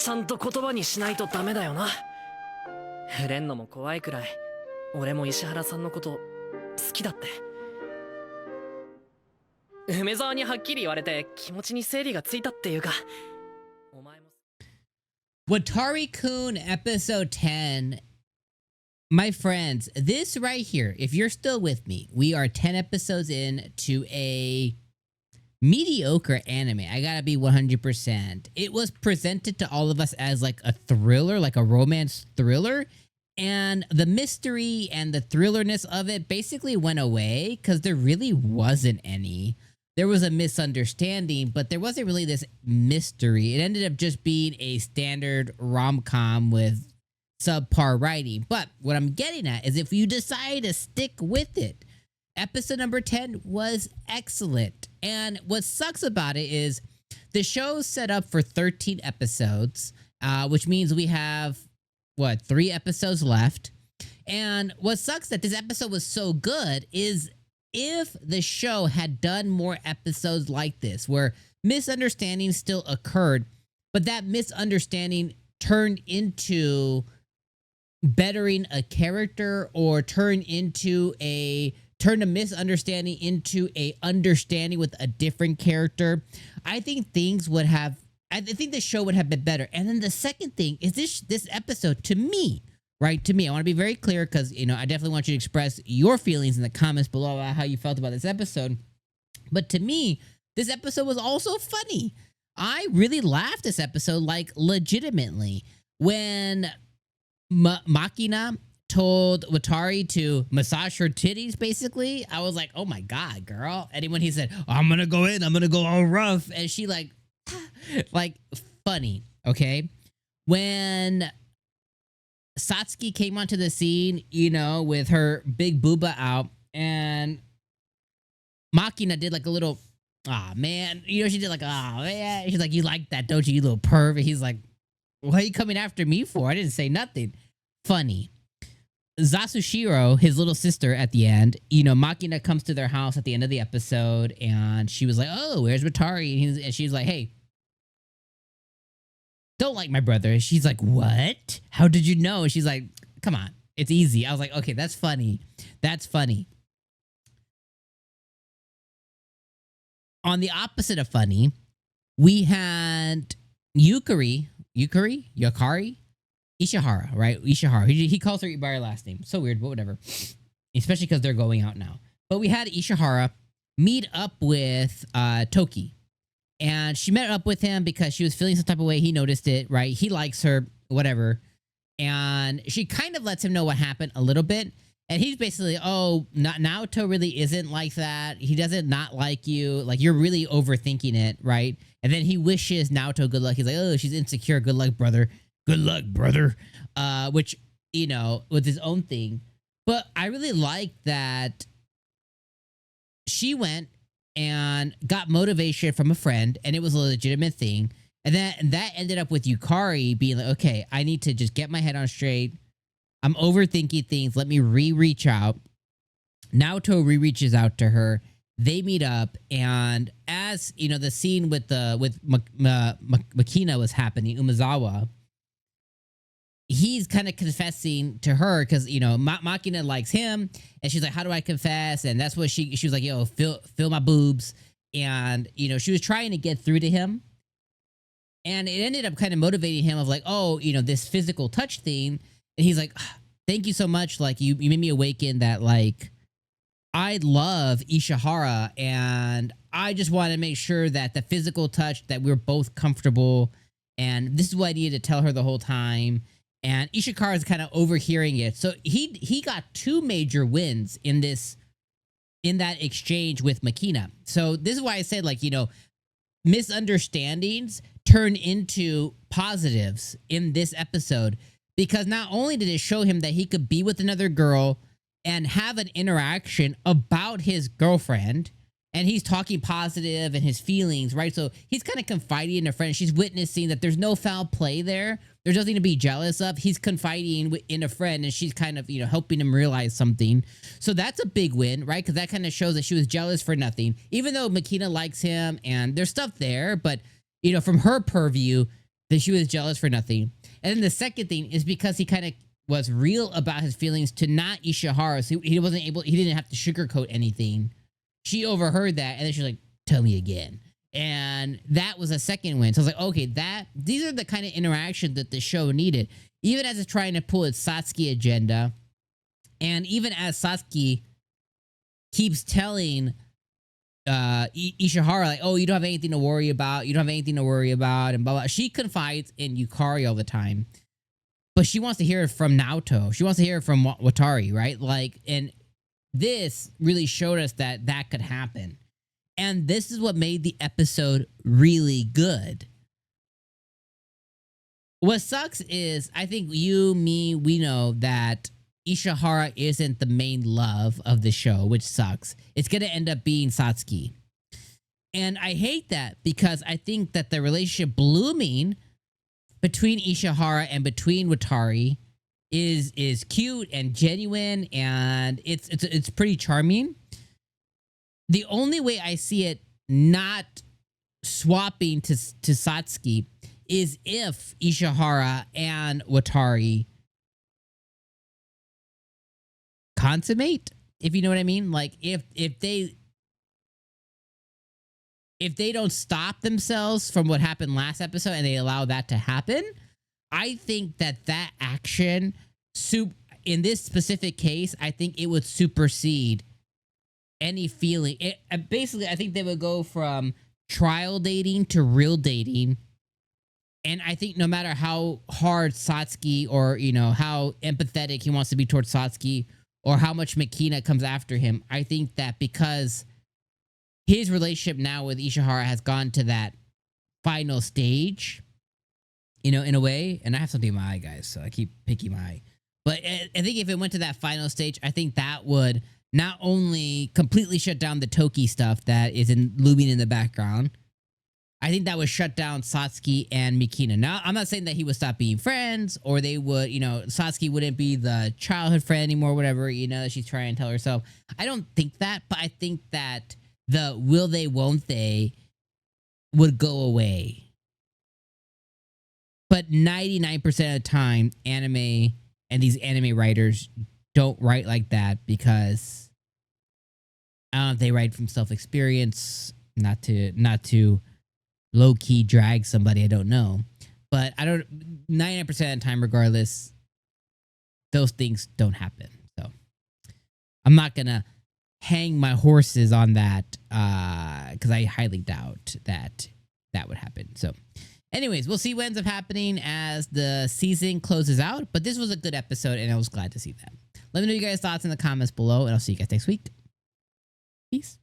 ちゃんと言葉にしないとダメだよな。触れんのも怖いくらい俺も石原さんのこと好きだって。梅沢にはっきり言われて気持ちに整理がついたっていうか。お前も Watari-kun episode 10. My friends, this right here, if you're still with me, we are 10 episodes in to a mediocre anime. I gotta be 100%. It was presented to all of us as like a thriller, like a romance thriller. And the mystery and the thrillerness of it basically went away because there really wasn't any. There was a misunderstanding, but there wasn't really this mystery. It ended up just being a standard rom-com with subpar writing. But what I'm getting at is if you decide to stick with it, episode number 10 was excellent. And what sucks about it is the show's set up for 13 episodes, which means we have, 3 episodes left. And what sucks that this episode was so good is if the show had done more episodes like this, where misunderstandings still occurred, but that misunderstanding turned into bettering a character or turned a misunderstanding into a understanding with a different character, I think I think the show would have been better. And then the second thing is this episode, to me, right? To me, I want to be very clear because, I definitely want you to express your feelings in the comments below about how you felt about this episode. But to me, this episode was also funny. I really laughed this episode, like legitimately. When Makina told Watari to massage her titties, basically, I was like, oh my God, girl. And when he said, I'm going to go in, I'm going to go all rough. And she like funny, okay? When Satsuki came onto the scene, with her big booba out, and Makina did like a little, man, she did like, man. She's like, you like that, don't you, you little perv? And he's like, what are you coming after me for? I didn't say nothing. Funny. Zasushiro, his little sister at the end, Makina comes to their house at the end of the episode, and she was like, oh, where's Watari? And she's like, hey, don't like my brother. She's like, what? How did you know? And she's like, come on, it's easy. I was like, okay, that's funny. That's funny. On the opposite of funny, we had Yukari, Ishihara, right? Ishihara. He calls her by her last name. So weird, but whatever. Especially because they're going out now. But we had Ishihara meet up with Toki. And she met up with him because she was feeling some type of way. He noticed it, right? He likes her, whatever. And she kind of lets him know what happened a little bit. And he's basically, oh, Naoto really isn't like that. He doesn't not like you. Like, you're really overthinking it, right? And then he wishes Naoto good luck. He's like, oh, she's insecure. Good luck, brother. Good luck, brother. Which, with his own thing. But I really like that she went and got motivation from a friend, and it was a legitimate thing. And that ended up with Yukari being like, okay, I need to just get my head on straight. I'm overthinking things. Let me reach out. Naoto reaches out to her. They meet up, and as the scene with Makina was happening, Umezawa, he's kind of confessing to her because, Makina likes him, and she's like, how do I confess? And that's what she was like, yo, feel my boobs. And, she was trying to get through to him. And it ended up kind of motivating him of like, oh, this physical touch thing. And he's like, thank you so much. Like, you made me awaken that, like, I love Ishihara, and I just want to make sure that the physical touch, that we're both comfortable. And this is what I needed to tell her the whole time. And Ishihara is kind of overhearing it. So he got 2 major wins in that exchange with Makina. So this is why I said, like, misunderstandings turn into positives in this episode. Because not only did it show him that he could be with another girl and have an interaction about his girlfriend, and he's talking positive and his feelings, right? So he's kind of confiding in a friend. She's witnessing that there's no foul play there. There's nothing to be jealous of. He's confiding in a friend, and she's kind of, helping him realize something. So that's a big win, right? Because that kind of shows that she was jealous for nothing. Even though Makina likes him and there's stuff there, but, from her purview, that she was jealous for nothing. And then the second thing is because he kind of was real about his feelings to not Ishihara, so he didn't have to sugarcoat anything. She overheard that, and then she's like, "Tell me again." And that was a second win. So I was like, okay, these are the kind of interaction that the show needed. Even as it's trying to pull its Satsuki agenda, and even as Satsuki keeps telling Ishihara, like, oh, you don't have anything to worry about. You don't have anything to worry about, and blah, blah. She confides in Yukari all the time. But she wants to hear it from Naoto. She wants to hear it from Watari, right? Like, and this really showed us that that could happen. And this is what made the episode really good. What sucks is, I think you, me, we know that Ishihara isn't the main love of the show, which sucks. It's going to end up being Satsuki. And I hate that because I think that the relationship blooming between Ishihara and between Watari is cute and genuine, and it's pretty charming. The only way I see it not swapping to Satsuki is if Ishihara and Watari consummate, if you know what I mean. Like if they don't stop themselves from what happened last episode and they allow that to happen, I think that action in this specific case, I think it would supersede any feeling. Basically, I think they would go from trial dating to real dating. And I think no matter how hard Satsuki, or how empathetic he wants to be towards Satsuki, or how much Makina comes after him, I think that because his relationship now with Ishihara has gone to that final stage, in a way. And I have something in my eye, guys, so I keep picking my eye. But I think if it went to that final stage, I think that would not only completely shut down the Toki stuff that is looming in the background, I think that would shut down Satsuki and Makina. Now, I'm not saying that he would stop being friends, or they would, Satsuki wouldn't be the childhood friend anymore, whatever, she's trying to tell herself. I don't think that, but I think that the will they, won't they would go away. But 99% of the time, anime and these anime writers don't write like that because I don't know if they write from self-experience, not to low-key drag somebody, I don't know. But 99% of the time, regardless, those things don't happen. So I'm not gonna hang my horses on that because I highly doubt that would happen. So anyways, we'll see what ends up happening as the season closes out. But this was a good episode, and I was glad to see that. Let me know your guys' thoughts in the comments below, and I'll see you guys next week. Peace.